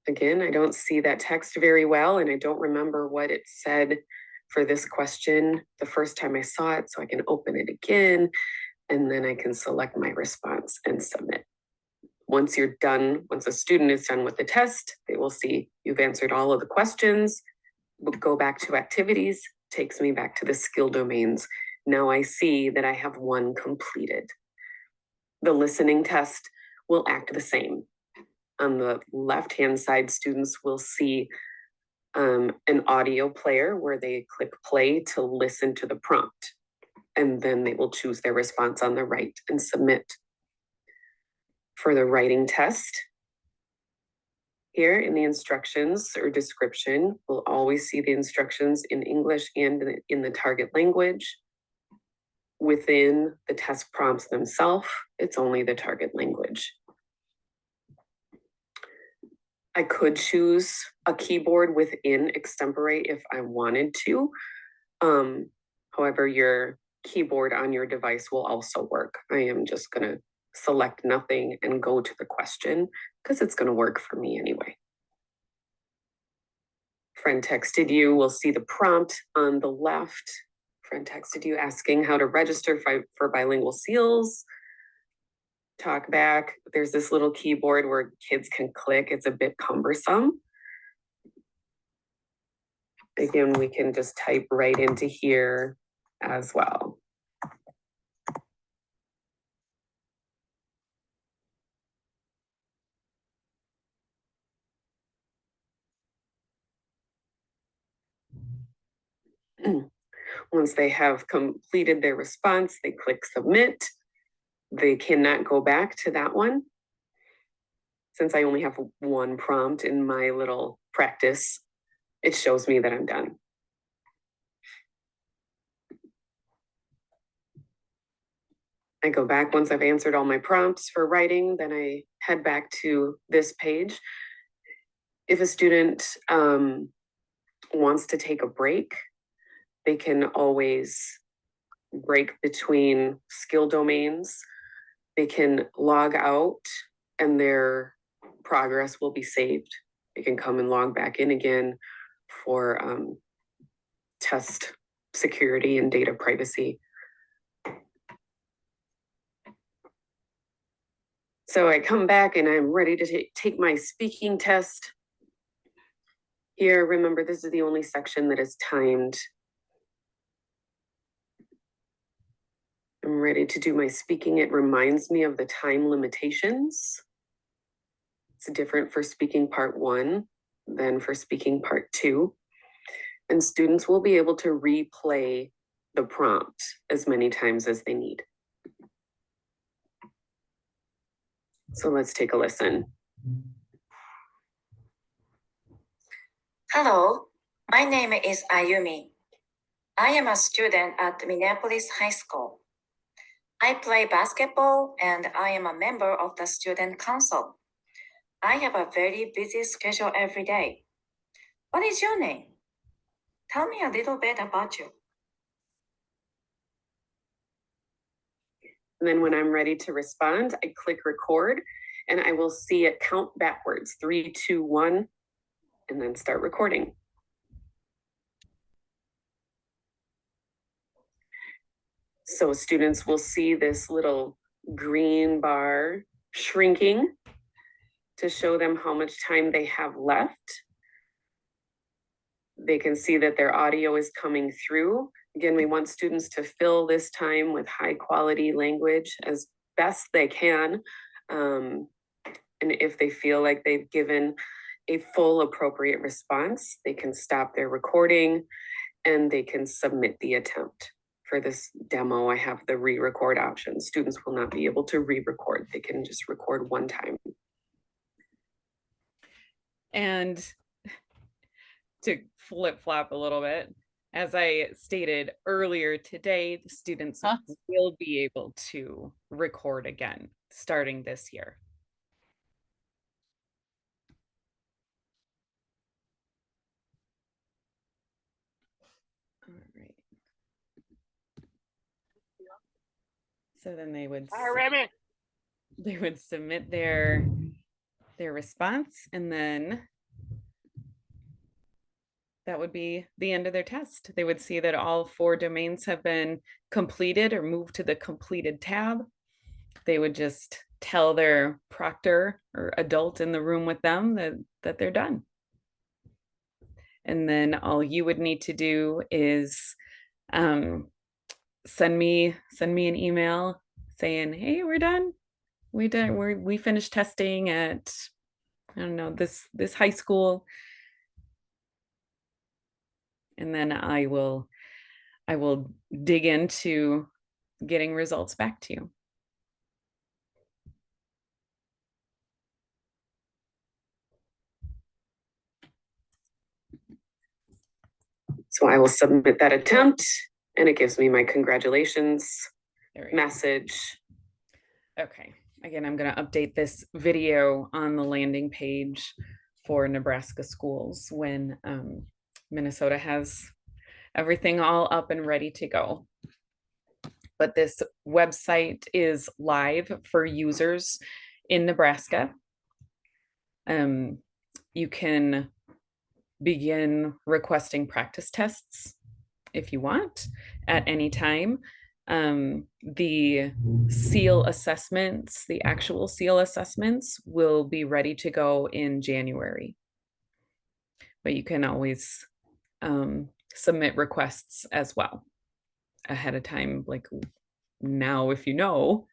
Again, I don't see that text very well, and I don't remember what it said for this question the first time I saw it, so I can open it again, and then I can select my response and submit. Once you're done, once a student is done with the test, they will see you've answered all of the questions. We'll go back to activities, takes me back to the skill domains. Now I see that I have 1 completed. The listening test will act the same. On the left-hand side, students will see an audio player where they click play to listen to the prompt. And then they will choose their response on the right and submit. For the writing test, here in the instructions or description, we'll always see the instructions in English and in the target language. Within the test prompts themselves, it's only the target language. I could choose a keyboard within Extempore if I wanted to. However, your keyboard on your device will also work. I am just going to select nothing and go to the question because it's going to work for me anyway. Friend texted you, we'll see the prompt on the left. Friend texted you asking how to register for Bilingual Seals. Talk back. There's this little keyboard where kids can click. It's a bit cumbersome. Again, we can just type right into here as well. Once they have completed their response, they click submit. They cannot go back to that one. Since I only have 1 prompt in my little practice, it shows me that I'm done. I go back once I've answered all my prompts for writing, then I head back to this page. If a student wants to take a break, they can always break between skill domains. They can log out and their progress will be saved. They can come and log back in again for test security and data privacy. So I come back and I'm ready to take my speaking test. Here, remember, this is the only section that is timed. I'm ready to do my speaking. It reminds me of the time limitations. It's different for speaking part 1 than for speaking part 2. And students will be able to replay the prompt as many times as they need. So let's take a listen. Hello, my name is Ayumi. I am a student at Minneapolis High School. I play basketball and I am a member of the student council. I have a very busy schedule every day. What is your name? Tell me a little bit about you. And then when I'm ready to respond, I click record and I will see it count backwards, 3, 2, 1, and then start recording. So students will see this little green bar shrinking to show them how much time they have left. They can see that their audio is coming through. Again, we want students to fill this time with high quality language as best they can. And if they feel like they've given a full appropriate response, they can stop their recording and they can submit the attempt. For this demo, I have the re-record option. Students will not be able to re-record. They can just record one time. And to flip-flop a little bit, as I stated earlier today, the students will be able to record again starting this year. All right. So then they would submit their response, and then that would be the end of their test. They would see that all 4 domains have been completed or moved to the completed tab. They would just tell their proctor or adult in the room with them that they're done. And then all you would need to do is send me an email saying, hey, we're done. We finished testing at, I don't know, this high school. And then I will dig into getting results back to you. So I will submit that attempt and it gives me my congratulations message. Okay, again, I'm going to update this video on the landing page for Nebraska schools when Minnesota has everything all up and ready to go. But this website is live for users in Nebraska. You can begin requesting practice tests if you want at any time. The SEAL assessments, the actual SEAL assessments, will be ready to go in January. But you can always submit requests as well ahead of time, like now if you know.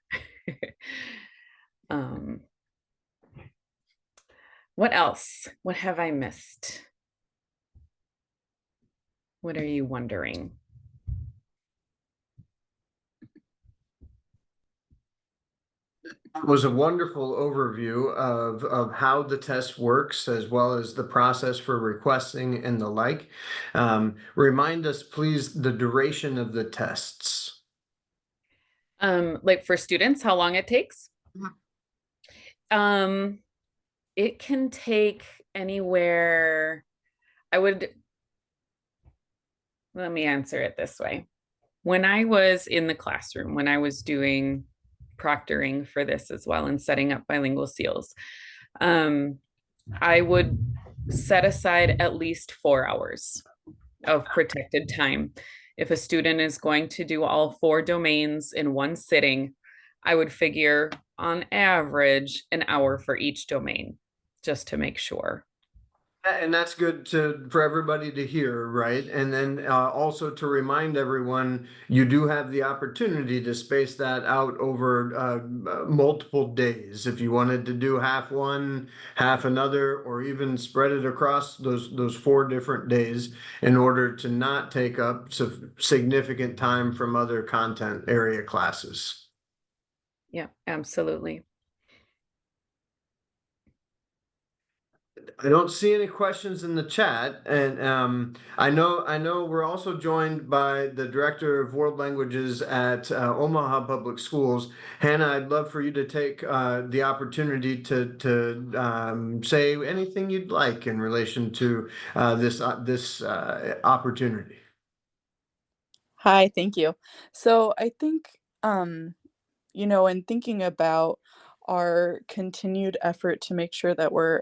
What else? What have I missed? What are you wondering? It was a wonderful overview of how the test works, as well as the process for requesting and the like. Remind us, please, the duration of the tests. Like for students, how long it takes? It can take anywhere. Let me answer it this way. When I was in the classroom, when I was doing proctoring for this as well and setting up Bilingual Seals, I would set aside at least 4 hours of protected time. If a student is going to do all 4 domains in one sitting, I would figure on average an hour for each domain, just to make sure. And that's good for everybody to hear, right? And then also to remind everyone, you do have the opportunity to space that out over multiple days. If you wanted to do half one, half another, or even spread it across those 4 different days in order to not take up significant time from other content area classes. Yeah, absolutely. I don't see any questions in the chat, and I know we're also joined by the director of world languages at Omaha Public Schools. Hannah, I'd love for you to take the opportunity to say anything you'd like in relation to this opportunity. Hi, thank you. So I think, in thinking about our continued effort to make sure that we're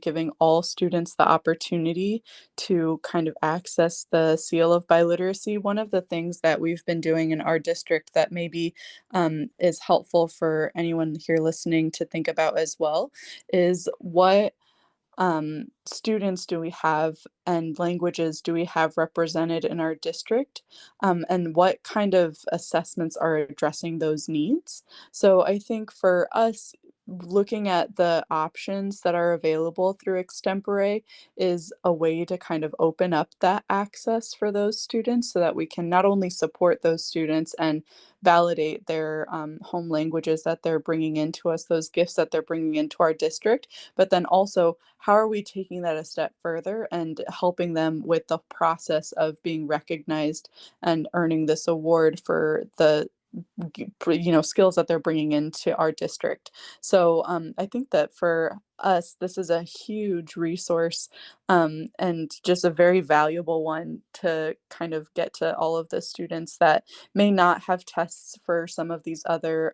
giving all students the opportunity to kind of access the Seal of Biliteracy. One of the things that we've been doing in our district that maybe is helpful for anyone here listening to think about as well is what students do we have and languages do we have represented in our district, and what kind of assessments are addressing those needs. So I think for us, looking at the options that are available through Extempore is a way to kind of open up that access for those students so that we can not only support those students and validate their home languages that they're bringing into us, those gifts that they're bringing into our district, but then also how are we taking that a step further and helping them with the process of being recognized and earning this award for the skills that they're bringing into our district. So I think that for us this is a huge resource, and just a very valuable one to kind of get to all of the students that may not have tests for some of these other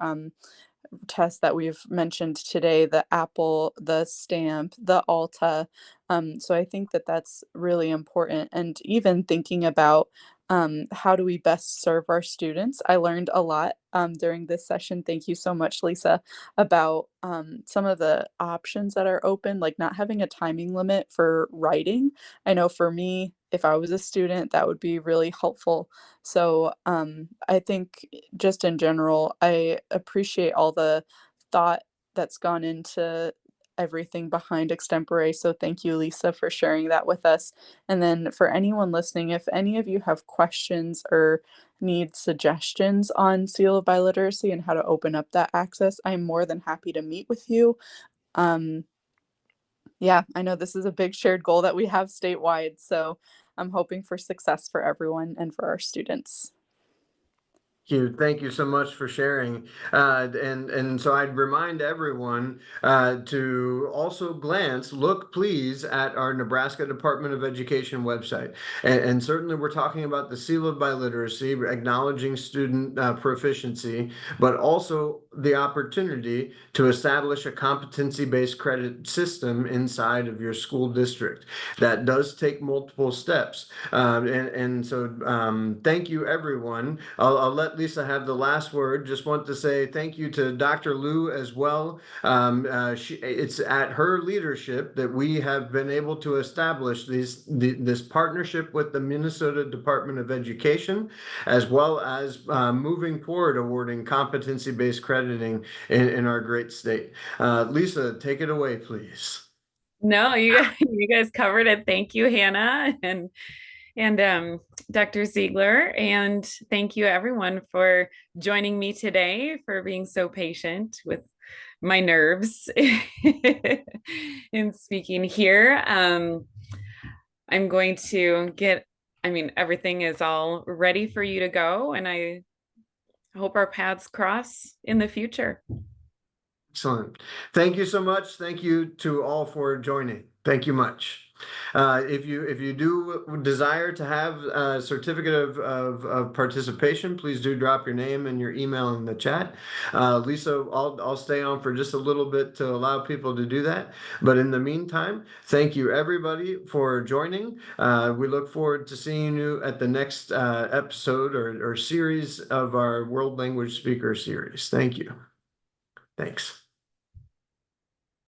tests that we've mentioned today, the Apple, the Stamp, the Alta. So I think that that's really important. And even thinking about how do we best serve our students? I learned a lot during this session. Thank you so much, Lisa, about some of the options that are open, like not having a timing limit for writing. I know for me, if I was a student, that would be really helpful. So I think just in general, I appreciate all the thought that's gone into everything behind Extempore. So thank you, Lisa, for sharing that with us. And then for anyone listening, if any of you have questions or need suggestions on Seal of Biliteracy and how to open up that access, I'm more than happy to meet with you. Yeah, I know this is a big shared goal that we have statewide, so I'm hoping for success for everyone and for our students. Thank you so much for sharing. And so I'd remind everyone to also look please at our Nebraska Department of Education website. And certainly we're talking about the Seal of Biliteracy, acknowledging student proficiency, but also the opportunity to establish a competency-based credit system inside of your school district. That does take multiple steps. So thank you, everyone. I'll let Lisa have the last word. Just want to say thank you to Dr. Liu as well. It's at her leadership that we have been able to establish this partnership with the Minnesota Department of Education, as well as moving forward awarding competency-based crediting in our great state. Lisa, take it away, please. No, you guys covered it. Thank you, Hannah and Dr. Ziegler. And thank you everyone for joining me today, for being so patient with my nerves in speaking here. I'm going to everything is all ready for you to go, and I hope our paths cross in the future. Excellent. Thank you so much. Thank you to all for joining. Thank you much. If you do desire to have a certificate of participation, please do drop your name and your email in the chat. Lisa, I'll stay on for just a little bit to allow people to do that. But in the meantime, thank you everybody for joining. We look forward to seeing you at the next episode or series of our World Language Speaker series. Thank you. Thanks.